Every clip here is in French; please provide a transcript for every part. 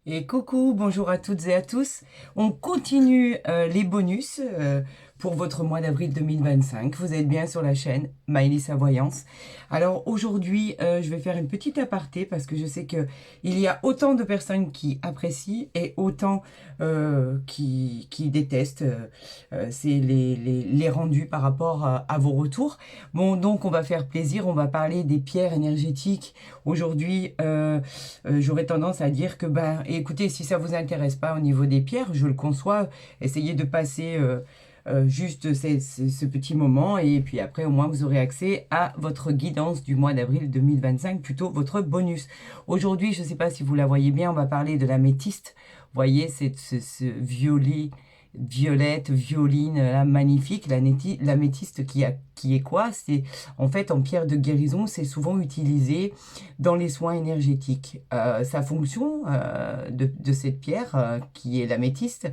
Et coucou, bonjour à toutes et à tous. On continue les bonus pour votre mois d'avril 2025. Vous êtes bien sur la chaîne Maëlys Voyance. Alors aujourd'hui, je vais faire une petite aparté parce que je sais que il y a autant de personnes qui apprécient et autant qui détestent. C'est les rendus par rapport à vos retours. Bon, donc on va faire plaisir. On va parler des pierres énergétiques. Aujourd'hui, j'aurais tendance à dire que, ben, écoutez, si ça vous intéresse pas au niveau des pierres, je le conçois, essayez de passer juste ce petit moment et puis après, au moins, vous aurez accès à votre guidance du mois d'avril 2025, plutôt votre bonus. Aujourd'hui, je ne sais pas si vous la voyez bien, on va parler de l'améthyste. Vous voyez, c'est ce violet violette, violine, là, magnifique. L'améthyste qui est quoi? C'est en fait en pierre de guérison, c'est souvent utilisé dans les soins énergétiques. Sa fonction de cette pierre, qui est l'améthyste,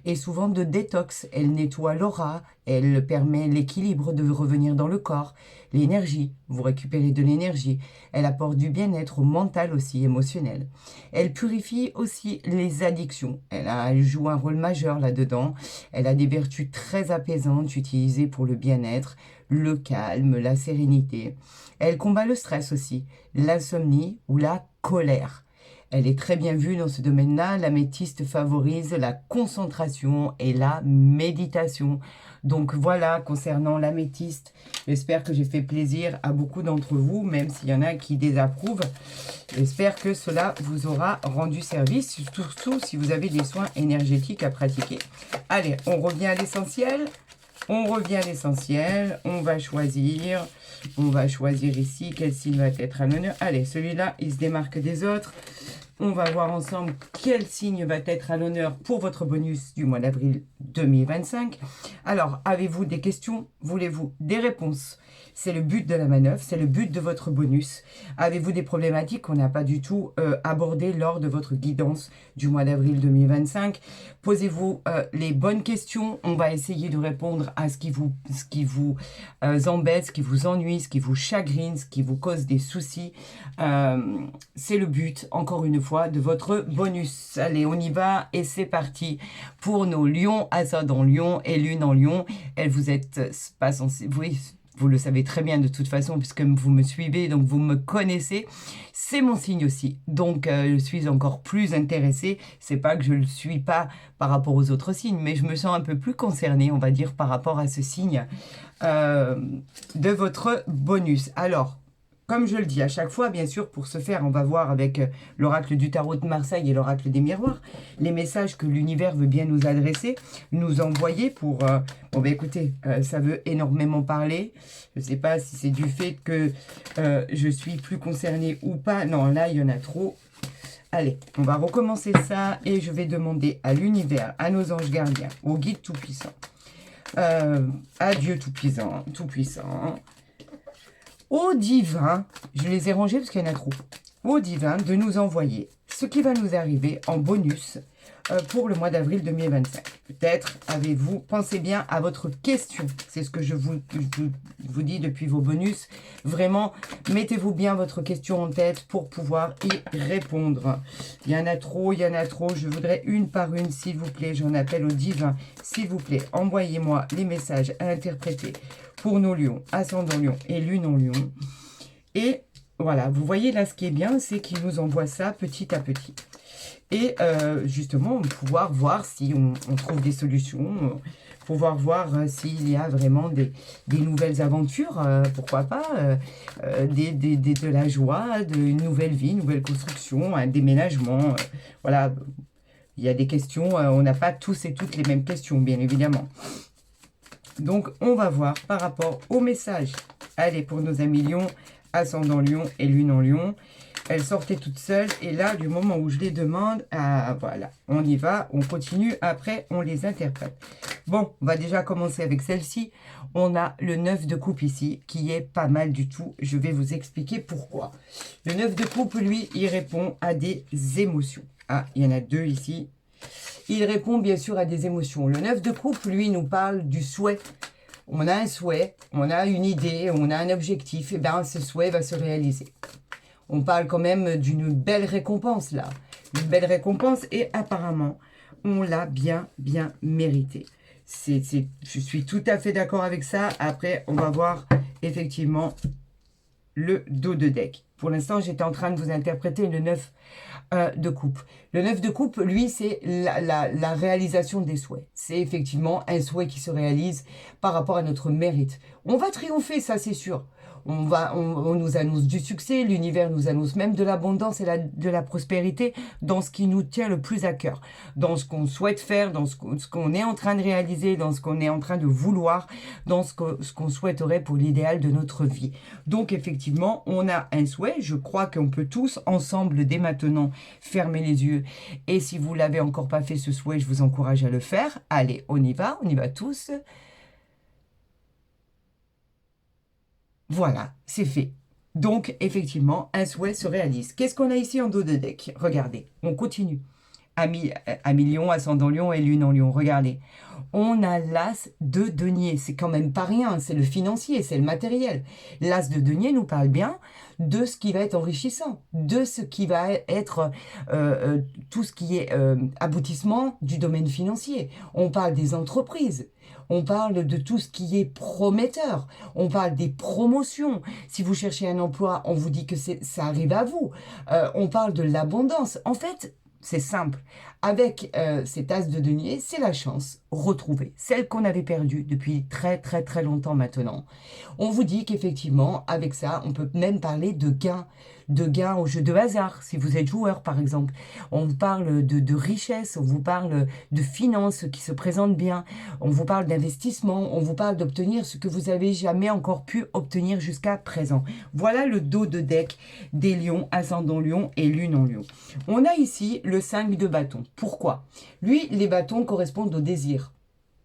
est souvent de détox. Elle nettoie l'aura, elle permet l'équilibre de revenir dans le corps, l'énergie, vous récupérez de l'énergie. Elle apporte du bien-être mental aussi, émotionnel. Elle purifie aussi les addictions. Elle joue un rôle majeur là-dedans. Elle a des vertus très apaisantes utilisées pour le bien-être, le calme, la sérénité. Elle combat le stress aussi, l'insomnie ou la colère. Elle est très bien vue dans ce domaine-là. L'améthyste favorise la concentration et la méditation. Donc voilà, concernant l'améthyste, j'espère que j'ai fait plaisir à beaucoup d'entre vous, même s'il y en a qui désapprouvent. J'espère que cela vous aura rendu service, surtout si vous avez des soins énergétiques à pratiquer. Allez, on revient à l'essentiel. On revient à l'essentiel. On va choisir ici quel signe va être à l'honneur. Allez, celui-là, il se démarque des autres. On va voir ensemble quel signe va être à l'honneur pour votre bonus du mois d'avril 2025. Alors, avez-vous des questions? Voulez-vous des réponses? C'est le but de la manœuvre, c'est le but de votre bonus. Avez-vous des problématiques qu'on n'a pas du tout abordées lors de votre guidance du mois d'avril 2025? Posez-vous les bonnes questions. On va essayer de répondre à ce qui vous embête, ce qui vous ennuie, ce qui vous chagrine, ce qui vous cause des soucis. C'est le but, encore une fois, de votre bonus. Allez, on y va et c'est parti pour nos lions, ascendant lion et lune en lion. Elle vous êtes pas censé... Oui, vous le savez très bien de toute façon puisque vous me suivez, donc vous me connaissez. C'est mon signe aussi. Donc, je suis encore plus intéressée. C'est pas que je le suis pas par rapport aux autres signes, mais je me sens un peu plus concernée, on va dire, par rapport à ce signe de votre bonus. Alors, comme je le dis à chaque fois, bien sûr, pour ce faire, on va voir avec l'oracle du tarot de Marseille et l'oracle des miroirs, les messages que l'univers veut bien nous adresser, nous envoyer pour... bon, ben écoutez, ça veut énormément parler. Je ne sais pas si c'est du fait que je suis plus concernée ou pas. Non, là, il y en a trop. Allez, on va recommencer ça et je vais demander à l'univers, à nos anges gardiens, au guide tout-puissant, à Dieu tout-puissant, au divin, je les ai rangés parce qu'il y en a trop, au divin de nous envoyer ce qui va nous arriver en bonus pour le mois d'avril 2025. Peut-être avez-vous, pensez bien à votre question. C'est ce que je vous dis depuis vos bonus. Vraiment, mettez-vous bien votre question en tête pour pouvoir y répondre. Il y en a trop, il y en a trop. Je voudrais une par une, s'il vous plaît. J'en appelle au divin. S'il vous plaît, envoyez-moi les messages à interpréter pour nos lions, ascendant lion et lune en lion. Et voilà, vous voyez là, ce qui est bien, c'est qu'il nous envoie ça petit à petit. Et justement, pouvoir voir si on trouve des solutions, pouvoir voir s'il y a vraiment des nouvelles aventures, pourquoi pas, de la joie, une nouvelle vie, une nouvelle construction, un déménagement. Voilà, il y a des questions, on n'a pas tous et toutes les mêmes questions, bien évidemment. Donc, on va voir par rapport au message. Allez, pour nos amis lions, ascendant lion et lune en lion. Elle sortait toute seule. Et là, du moment où je les demande, ah, voilà, on y va, on continue. Après, on les interprète. Bon, on va déjà commencer avec celle-ci. On a le 9 de coupe ici, qui est pas mal du tout. Je vais vous expliquer pourquoi. Le 9 de coupe, lui, il répond à des émotions. Ah, il y en a deux ici. Il répond bien sûr à des émotions. Le 9 de coupe, lui, nous parle du souhait. On a un souhait, on a une idée, on a un objectif, et bien ce souhait va se réaliser. On parle quand même d'une belle récompense là. une belle récompense et apparemment, on l'a bien mérité. Je suis tout à fait d'accord avec ça. Après, on va voir effectivement le dos de deck. Pour l'instant, j'étais en train de vous interpréter le 9 de coupe. Le 9 de coupe, lui, c'est la réalisation des souhaits. C'est effectivement un souhait qui se réalise par rapport à notre mérite. On va triompher, ça c'est sûr. On nous annonce du succès, l'univers nous annonce même de l'abondance et de la prospérité dans ce qui nous tient le plus à cœur, dans ce qu'on souhaite faire, dans ce qu'on est en train de réaliser, dans ce qu'on est en train de vouloir, dans ce qu'on souhaiterait pour l'idéal de notre vie. Donc effectivement, on a un souhait. Je crois qu'on peut tous ensemble dès maintenant fermer les yeux. Et si vous l'avez encore pas fait ce souhait, je vous encourage à le faire. Allez, on y va tous. Voilà, c'est fait. Donc, effectivement, un souhait se réalise. Qu'est-ce qu'on a ici en dos de deck? Regardez, on continue. Ami Lion, ascendant Lion et Lune en Lion. Regardez, on a l'As de denier. C'est quand même pas rien, c'est le financier, c'est le matériel. L'As de denier nous parle bien de ce qui va être enrichissant, de ce qui va être tout ce qui est aboutissement du domaine financier. On parle des entreprises. On parle de tout ce qui est prometteur. On parle des promotions. Si vous cherchez un emploi, on vous dit que ça arrive à vous. On parle de l'abondance. En fait, c'est simple. Avec cet as de denier, c'est la chance retrouvée, celle qu'on avait perdue depuis très longtemps maintenant. On vous dit qu'effectivement, avec ça, on peut même parler de gains au jeu de hasard, si vous êtes joueur par exemple. On vous parle de richesse, on vous parle de finances qui se présentent bien, on vous parle d'investissement, on vous parle d'obtenir ce que vous avez jamais encore pu obtenir jusqu'à présent. Voilà le dos de deck des lions, ascendant lion et lune en lion. On a ici le 5 de bâton. Pourquoi? Lui, les bâtons correspondent au désir.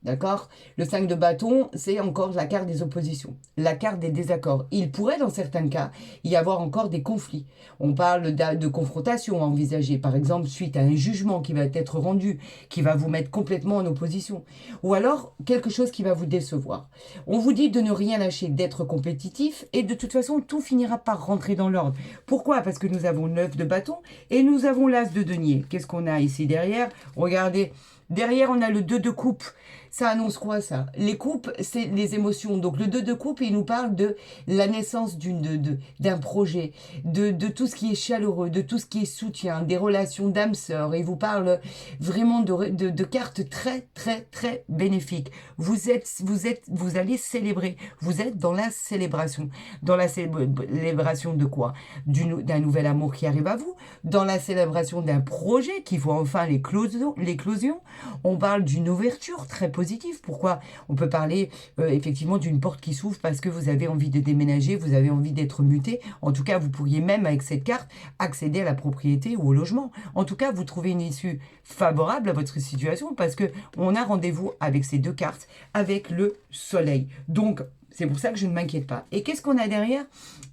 D'accord? Le 5 de bâton, c'est encore la carte des oppositions, la carte des désaccords. Il pourrait, dans certains cas, y avoir encore des conflits. On parle de confrontation à envisager, par exemple, suite à un jugement qui va être rendu, qui va vous mettre complètement en opposition. Ou alors, quelque chose qui va vous décevoir. On vous dit de ne rien lâcher, d'être compétitif, et de toute façon, tout finira par rentrer dans l'ordre. Pourquoi? Parce que nous avons 9 de bâton, et nous avons l'as de denier. Qu'est-ce qu'on a ici derrière? Regardez, derrière, on a le 2 de coupe. Ça annonce quoi, ça? Les coupes, c'est les émotions. Donc, le 2 de coupe, il nous parle de la naissance d'un projet, de tout ce qui est chaleureux, de tout ce qui est soutien, des relations d'âme-sœur. Il vous parle vraiment de cartes très bénéfiques. Vous allez célébrer. Vous êtes dans la célébration. Dans la célébration de quoi? D'un nouvel amour qui arrive à vous. Dans la célébration d'un projet qui voit enfin l'éclosion. On parle d'une ouverture très positive. Pourquoi? On peut parler effectivement d'une porte qui s'ouvre parce que vous avez envie de déménager, vous avez envie d'être muté. En tout cas, vous pourriez même avec cette carte accéder à la propriété ou au logement. En tout cas, vous trouvez une issue favorable à votre situation parce que on a rendez-vous avec ces deux cartes, avec le soleil. Donc, c'est pour ça que je ne m'inquiète pas. Et qu'est-ce qu'on a derrière?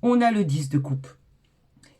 On a le 10 de coupe.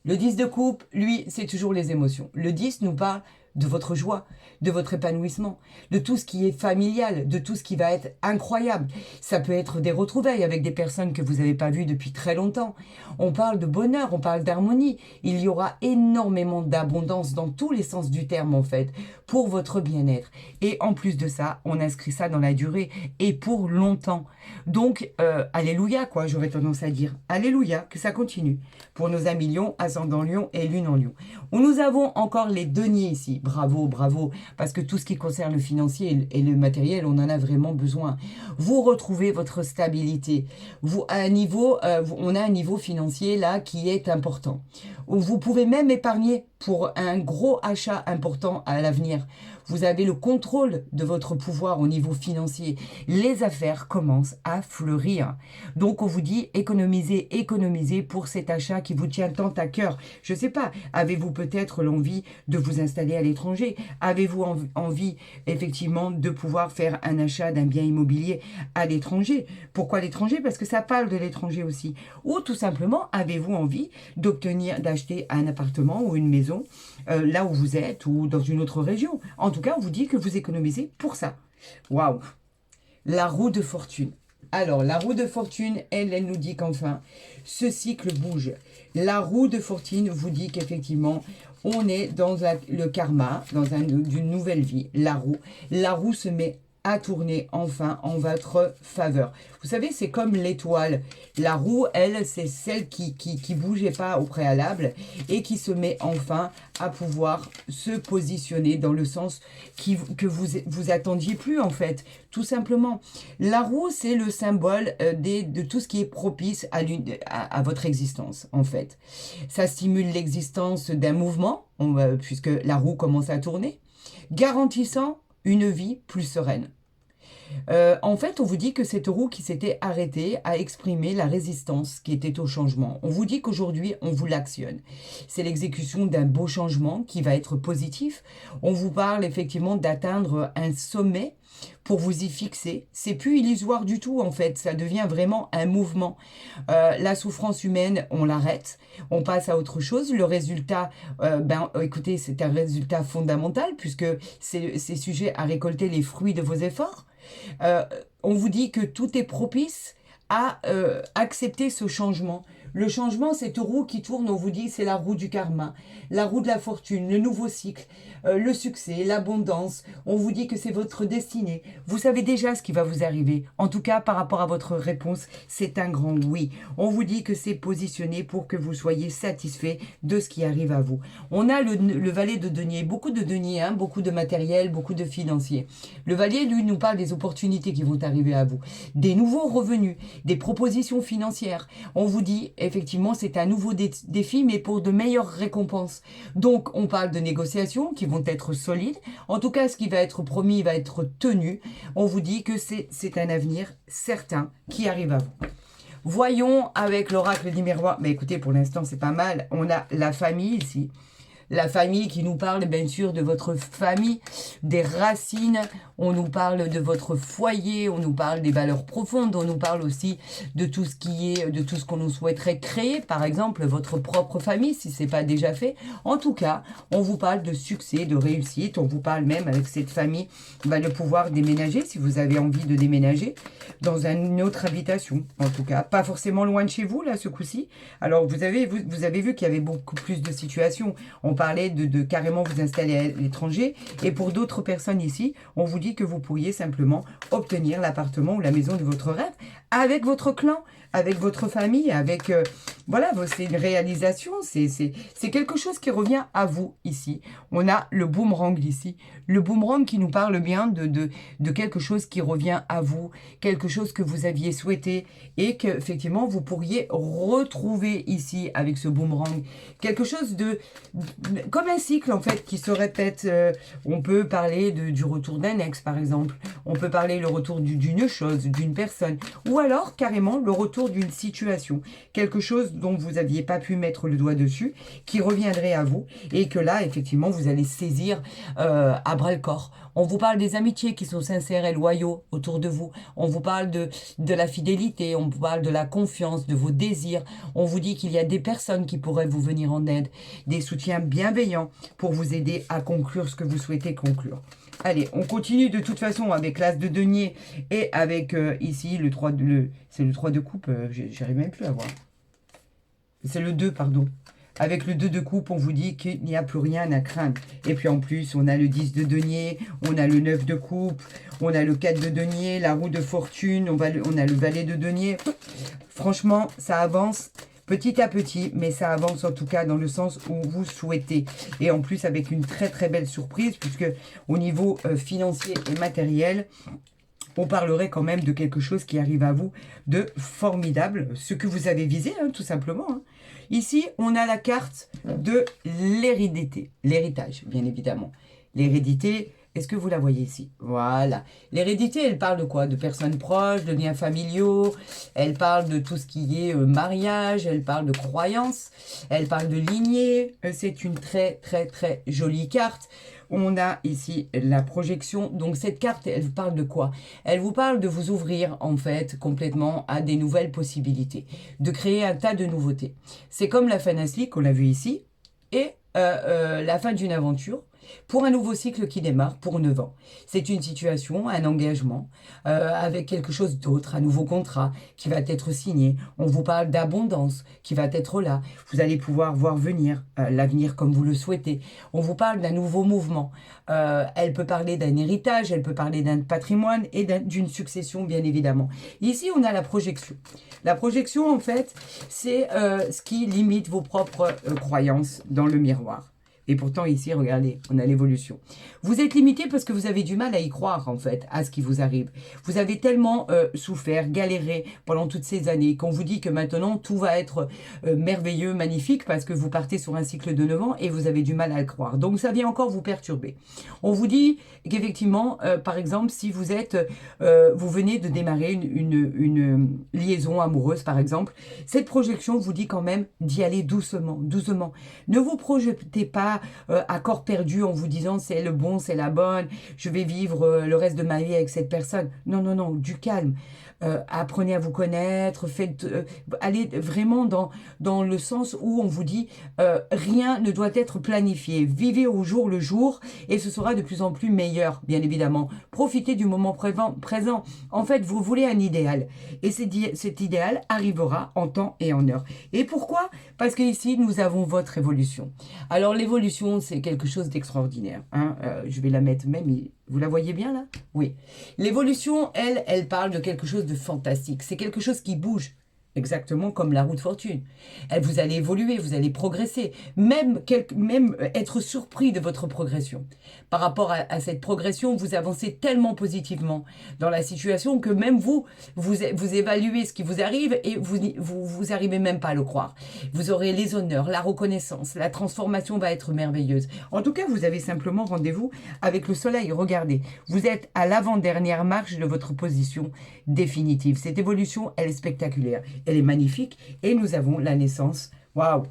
Le 10 de coupe, lui, c'est toujours les émotions. Le 10 nous parle de votre joie, de votre épanouissement, de tout ce qui est familial, de tout ce qui va être incroyable. Ça peut être des retrouvailles avec des personnes que vous n'avez pas vues depuis très longtemps. On parle de bonheur, on parle d'harmonie. Il y aura énormément d'abondance dans tous les sens du terme en fait, pour votre bien-être. Et en plus de ça, on inscrit ça dans la durée et pour longtemps. Donc, alléluia quoi, j'aurais tendance à dire. Alléluia, que ça continue. Pour nos amis lions, ascendant lion et lune en lion. Nous avons encore les deniers ici. Bravo, bravo. Parce que tout ce qui concerne le financier et le matériel, on en a vraiment besoin. Vous retrouvez votre stabilité. On a un niveau financier là qui est important. Vous pouvez même épargner pour un gros achat important à l'avenir. Vous avez le contrôle de votre pouvoir au niveau financier. Les affaires commencent à fleurir. Donc on vous dit économisez, économisez pour cet achat qui vous tient tant à cœur. Je ne sais pas, avez-vous peut-être l'envie de vous installer à l'étranger? Avez-vous envie effectivement de pouvoir faire un achat d'un bien immobilier à l'étranger? Pourquoi l'étranger? Parce que ça parle de l'étranger aussi. Ou tout simplement, avez-vous envie d'acheter un appartement ou une maison là où vous êtes ou dans une autre région? En tout cas, on vous dit que vous économisez pour ça. Waouh! La roue de fortune. Alors, la roue de fortune, elle nous dit qu'enfin, ce cycle bouge. La roue de fortune vous dit qu'effectivement, on est dans le karma, dans d'une nouvelle vie, la roue. La roue se met à tourner enfin en votre faveur. Vous savez, c'est comme l'étoile. La roue, elle, c'est celle qui bougeait pas au préalable et qui se met enfin à pouvoir se positionner dans le sens que vous attendiez plus, en fait. Tout simplement. La roue, c'est le symbole de tout ce qui est propice à votre existence, en fait. Ça stimule l'existence d'un mouvement, puisque la roue commence à tourner, garantissant une vie plus sereine. En fait, on vous dit que cette roue qui s'était arrêtée a exprimé la résistance qui était au changement. On vous dit qu'aujourd'hui, on vous l'actionne. C'est l'exécution d'un beau changement qui va être positif. On vous parle effectivement d'atteindre un sommet pour vous y fixer. C'est plus illusoire du tout, en fait. Ça devient vraiment un mouvement. La souffrance humaine, on l'arrête. On passe à autre chose. Le résultat, écoutez, c'est un résultat fondamental puisque c'est sujet à récolter les fruits de vos efforts. On vous dit que tout est propice à accepter ce changement. Le changement, cette roue qui tourne, on vous dit, c'est la roue du karma, la roue de la fortune, le nouveau cycle, le succès, l'abondance. On vous dit que c'est votre destinée. Vous savez déjà ce qui va vous arriver. En tout cas, par rapport à votre réponse, c'est un grand oui. On vous dit que c'est positionné pour que vous soyez satisfait de ce qui arrive à vous. On a le valet de denier, beaucoup de deniers, hein, beaucoup de matériel, beaucoup de financiers. Le valet, lui, nous parle des opportunités qui vont arriver à vous, des nouveaux revenus, des propositions financières. On vous dit, effectivement, c'est un nouveau défi, mais pour de meilleures récompenses. Donc, on parle de négociations qui vont être solides. En tout cas, ce qui va être promis va être tenu. On vous dit que c'est un avenir certain qui arrive à vous. Voyons avec l'oracle du miroir. Mais écoutez, pour l'instant, c'est pas mal. On a la famille ici. La famille qui nous parle bien sûr de votre famille, des racines, on nous parle de votre foyer, on nous parle des valeurs profondes, on nous parle aussi de tout ce de tout ce qu'on nous souhaiterait créer, par exemple votre propre famille si ce n'est pas déjà fait. En tout cas, on vous parle de succès, de réussite, on vous parle même avec cette famille de pouvoir déménager si vous avez envie de déménager dans une autre habitation, en tout cas, pas forcément loin de chez vous là ce coup-ci. Alors vous avez vu qu'il y avait beaucoup plus de situations. On parlait de carrément vous installer à l'étranger. Et pour d'autres personnes ici, on vous dit que vous pourriez simplement obtenir l'appartement ou la maison de votre rêve avec votre clan, avec votre famille, avec... voilà, c'est une réalisation, c'est quelque chose qui revient à vous ici. On a le boomerang ici. Le boomerang qui nous parle bien de quelque chose qui revient à vous, quelque chose que vous aviez souhaité et qu'effectivement vous pourriez retrouver ici avec ce boomerang. Quelque chose comme un cycle en fait qui se répète. On peut parler du retour d'un ex par exemple. On peut parler le retour d'une chose, d'une personne. Ou alors carrément le retour d'une situation. Quelque chose dont vous n'aviez pas pu mettre le doigt dessus, qui reviendrait à vous et que là effectivement vous allez saisir à bras le corps. On vous parle des amitiés qui sont sincères et loyaux autour de vous. On vous parle de la fidélité, on vous parle de la confiance, de vos désirs. On vous dit qu'il y a des personnes qui pourraient vous venir en aide, des soutiens bienveillants pour vous aider à conclure ce que vous souhaitez conclure. Allez, on continue de toute façon avec l'as de denier et avec ici le 3 de... c'est le 3 de coupe, j'arrive même plus à voir. C'est le 2, pardon. Avec le 2 de coupe, on vous dit qu'il n'y a plus rien à craindre. Et puis en plus, on a le 10 de denier, on a le 9 de coupe, on a le 4 de denier, la roue de fortune, on a le valet de denier. Franchement, ça avance petit à petit, mais ça avance en tout cas dans le sens où vous souhaitez. Et en plus, avec une très très belle surprise, puisque au niveau financier et matériel, on parlerait quand même de quelque chose qui arrive à vous de formidable, ce que vous avez visé, hein, tout simplement. Hein. Ici, on a la carte de l'hérédité, l'héritage, bien évidemment. L'hérédité, est-ce que vous la voyez ici? Voilà. L'hérédité, elle parle de quoi? De personnes proches, de liens familiaux, elle parle de tout ce qui est mariage, elle parle de croyances, elle parle de lignée. C'est une très, très, très jolie carte. On a ici la projection. Donc, cette carte, elle vous parle de quoi? Elle vous parle de vous ouvrir, en fait, complètement à des nouvelles possibilités, de créer un tas de nouveautés. C'est comme la fin d'un cycle, qu'on l'a vu ici, et la fin d'une aventure. pour un nouveau cycle qui démarre pour 9 ans. C'est une situation, un engagement, avec quelque chose d'autre, un nouveau contrat qui va être signé. On vous parle d'abondance qui va être là. Vous allez pouvoir voir venir l'avenir comme vous le souhaitez. On vous parle d'un nouveau mouvement. Elle peut parler d'un héritage, elle peut parler d'un patrimoine et d'une succession, bien évidemment. Ici, on a la projection. La projection, en fait, c'est ce qui limite vos propres croyances dans le miroir. Et pourtant, ici, regardez, on a l'évolution. Vous êtes limité parce que vous avez du mal à y croire, en fait, à ce qui vous arrive. Vous avez tellement souffert, galéré pendant toutes ces années qu'on vous dit que maintenant, tout va être merveilleux, magnifique, parce que vous partez sur un cycle de 9 ans et vous avez du mal à le croire. Donc, ça vient encore vous perturber. On vous dit qu'effectivement, par exemple, si vous êtes, vous venez de démarrer une liaison amoureuse, par exemple, cette projection vous dit quand même d'y aller doucement, doucement. Ne vous projetez pas à corps perdu en vous disant c'est le bon, c'est la bonne, je vais vivre le reste de ma vie avec cette personne. Non, non, non, du calme. Apprenez à vous connaître, allez vraiment dans le sens où on vous dit rien ne doit être planifié. Vivez au jour le jour et ce sera de plus en plus meilleur, bien évidemment. Profitez du moment présent. En fait, vous voulez un idéal et cet idéal arrivera en temps et en heure. Et pourquoi? Parce qu'ici, nous avons votre évolution. Alors, l'évolution, c'est quelque chose d'extraordinaire. Hein. Je vais la mettre même... Vous la voyez bien là? Oui. L'évolution, elle parle de quelque chose de fantastique. C'est quelque chose qui bouge. Exactement comme la roue de fortune. Vous allez évoluer, vous allez progresser. Même être surpris de votre progression. Par rapport à cette progression, vous avancez tellement positivement dans la situation que même vous évaluez ce qui vous arrive et vous arrivez même pas à le croire. Vous aurez les honneurs, la reconnaissance, la transformation va être merveilleuse. En tout cas, vous avez simplement rendez-vous avec le soleil. Regardez, vous êtes à l'avant-dernière marche de votre position définitive. Cette évolution, elle est spectaculaire. Elle est magnifique et nous avons la naissance. Waouh!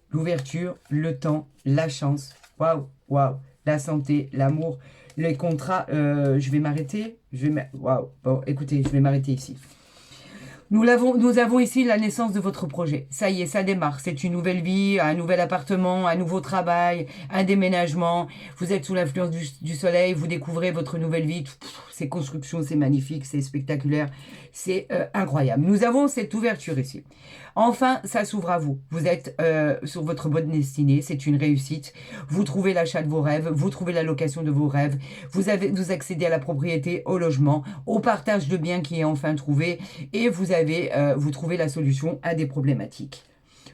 L'ouverture, le temps, la chance. Waouh! Waouh! La santé, l'amour, les contrats. Je vais m'arrêter. Waouh! Bon, écoutez, je vais m'arrêter ici. Nous avons ici la naissance de votre projet. Ça y est, ça démarre. C'est une nouvelle vie, un nouvel appartement, un nouveau travail, un déménagement. Vous êtes sous l'influence du soleil, vous découvrez votre nouvelle vie. Ces constructions, c'est magnifique, c'est spectaculaire, c'est incroyable. Nous avons cette ouverture ici. Enfin, ça s'ouvre à vous. Vous êtes sur votre bonne destinée, c'est une réussite. Vous trouvez l'achat de vos rêves, vous trouvez la location de vos rêves, vous accédez à la propriété, au logement, au partage de biens qui est enfin trouvé et vous trouvez la solution à des problématiques.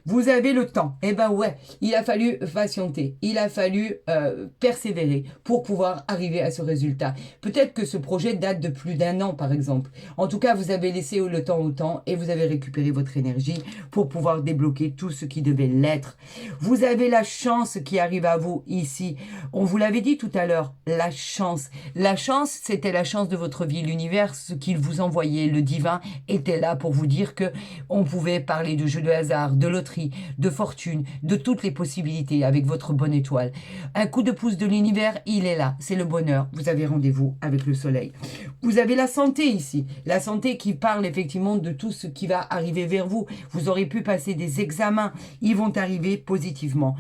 Vous avez le temps. Eh ben ouais, il a fallu patienter, il a fallu persévérer pour pouvoir arriver à ce résultat. Peut-être que ce projet date de plus d'1 an, par exemple. En tout cas, vous avez laissé le temps au temps et vous avez récupéré votre énergie pour pouvoir débloquer tout ce qui devait l'être. Vous avez la chance qui arrive à vous ici. On vous l'avait dit tout à l'heure, la chance. La chance, c'était la chance de votre vie. L'univers, ce qu'il vous envoyait, le divin, était là pour vous dire que on pouvait parler de jeu de hasard, de loterie, de fortune, de toutes les possibilités avec votre bonne étoile. Un coup de pouce de l'univers, il est là. C'est le bonheur. Vous avez rendez-vous avec le soleil. Vous avez la santé ici. La santé qui parle effectivement de tout ce qui va arriver vers vous. Vous aurez pu passer des examens. Ils vont arriver positivement.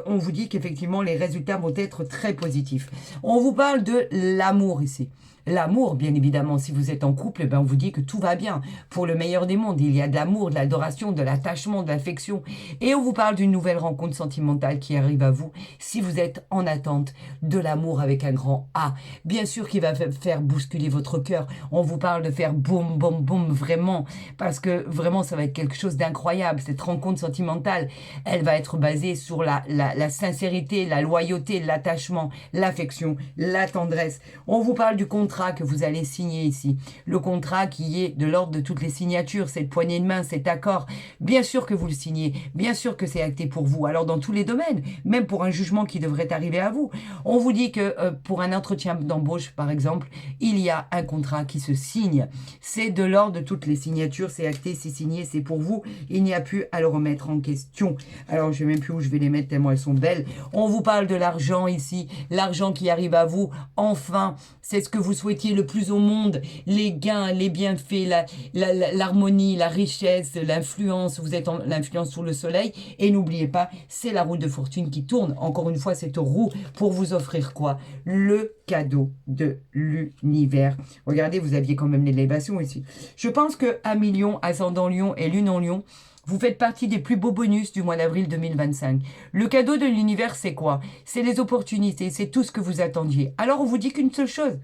On vous dit qu'effectivement, les résultats vont être très positifs. On vous parle de l'amour ici. L'amour, bien évidemment, si vous êtes en couple, on vous dit que tout va bien. Pour le meilleur des mondes, il y a de l'amour, de l'adoration, de l'attachement, de l'affection. Et on vous parle d'une nouvelle rencontre sentimentale qui arrive à vous si vous êtes en attente de l'amour avec un grand A. Bien sûr qu'il va faire bousculer votre cœur. On vous parle de faire boum, boum, boum, vraiment. Parce que vraiment, ça va être quelque chose d'incroyable. Cette rencontre sentimentale, elle va être basée sur la sincérité, la loyauté, l'attachement, l'affection, la tendresse. On vous parle du contrat que vous allez signer ici. Le contrat qui est de l'ordre de toutes les signatures, cette poignée de main, cet accord. Bien sûr que vous le signez, bien sûr que c'est acté pour vous. Alors dans tous les domaines, même pour un jugement qui devrait arriver à vous. On vous dit que pour un entretien d'embauche, par exemple, il y a un contrat qui se signe. C'est de l'ordre de toutes les signatures, c'est acté, c'est signé, c'est pour vous. Il n'y a plus à le remettre en question. Alors je ne sais même plus où je vais les mettre tellement elles sont belles. On vous parle de l'argent ici, l'argent qui arrive à vous. Enfin, c'est ce que vous souhaitiez le plus au monde, les gains, les bienfaits, l'harmonie, la richesse, l'influence, vous êtes l'influence sous le soleil, et n'oubliez pas, c'est la roue de fortune qui tourne, encore une fois, cette roue pour vous offrir quoi? Le cadeau de l'univers. Regardez, vous aviez quand même l'élévation ici. Je pense que Amis Lion, ascendant Lion et Lune en Lion, vous faites partie des plus beaux bonus du mois d'avril 2025. Le cadeau de l'univers, c'est quoi? C'est les opportunités, c'est tout ce que vous attendiez. Alors, on vous dit qu'une seule chose.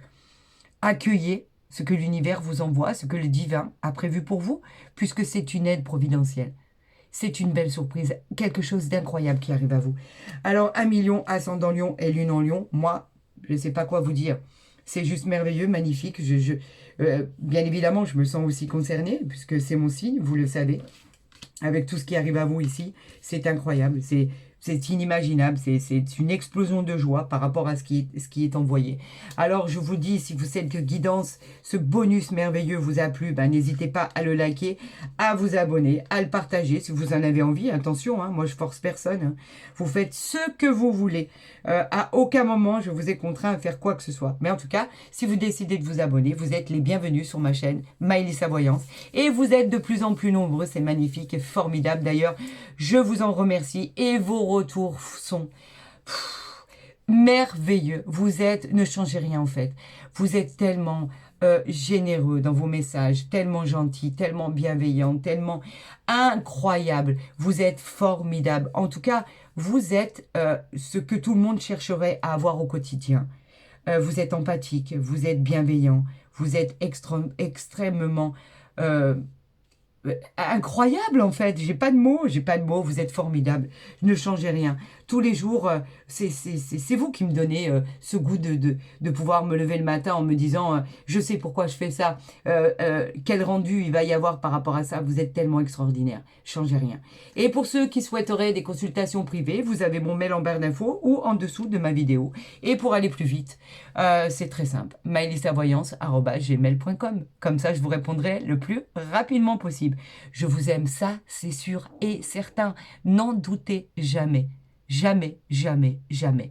Accueillez ce que l'univers vous envoie, ce que le divin a prévu pour vous, puisque c'est une aide providentielle. C'est une belle surprise, quelque chose d'incroyable qui arrive à vous. Alors, Amis Lion, ascendant Lion et Lune en Lion, moi, je ne sais pas quoi vous dire. C'est juste merveilleux, magnifique. Bien évidemment, je me sens aussi concernée, puisque c'est mon signe, vous le savez. Avec tout ce qui arrive à vous ici, c'est incroyable, c'est inimaginable, c'est une explosion de joie par rapport à ce qui est envoyé. Alors je vous dis, si vous cette guidance, ce bonus merveilleux vous a plu, ben, n'hésitez pas à le liker, à vous abonner, à le partager si vous en avez envie. Attention, hein, moi je force personne, hein. Vous faites ce que vous voulez. À aucun moment je vous ai contraint à faire quoi que ce soit. Mais en tout cas, si vous décidez de vous abonner, vous êtes les bienvenus sur ma chaîne Maëlys Voyance. Et vous êtes de plus en plus nombreux, c'est magnifique et formidable. D'ailleurs, je vous en remercie et vos retours sont merveilleux. Vous êtes, ne changez rien en fait. Vous êtes tellement généreux dans vos messages, tellement gentil, tellement bienveillant, tellement incroyable. Vous êtes formidable. En tout cas, vous êtes ce que tout le monde chercherait à avoir au quotidien. Vous êtes empathique, vous êtes bienveillant, vous êtes extrêmement incroyable en fait. J'ai pas de mots, vous êtes formidable. Ne changez rien. Tous les jours, c'est vous qui me donnez ce goût de pouvoir me lever le matin en me disant je sais pourquoi je fais ça, quel rendu il va y avoir par rapport à ça. Vous êtes tellement extraordinaire. Changez rien. Et pour ceux qui souhaiteraient des consultations privées, vous avez mon mail en barre d'infos ou en dessous de ma vidéo. Et pour aller plus vite, c'est très simple. maëlysavoyance@gmail.com. Comme ça, je vous répondrai le plus rapidement possible. Je vous aime, ça, c'est sûr et certain. N'en doutez jamais. Jamais, jamais, jamais.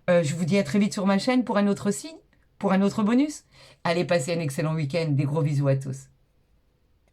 Je vous dis à très vite sur ma chaîne pour un autre signe, pour un autre bonus. Allez, passez un excellent week-end. Des gros bisous à tous.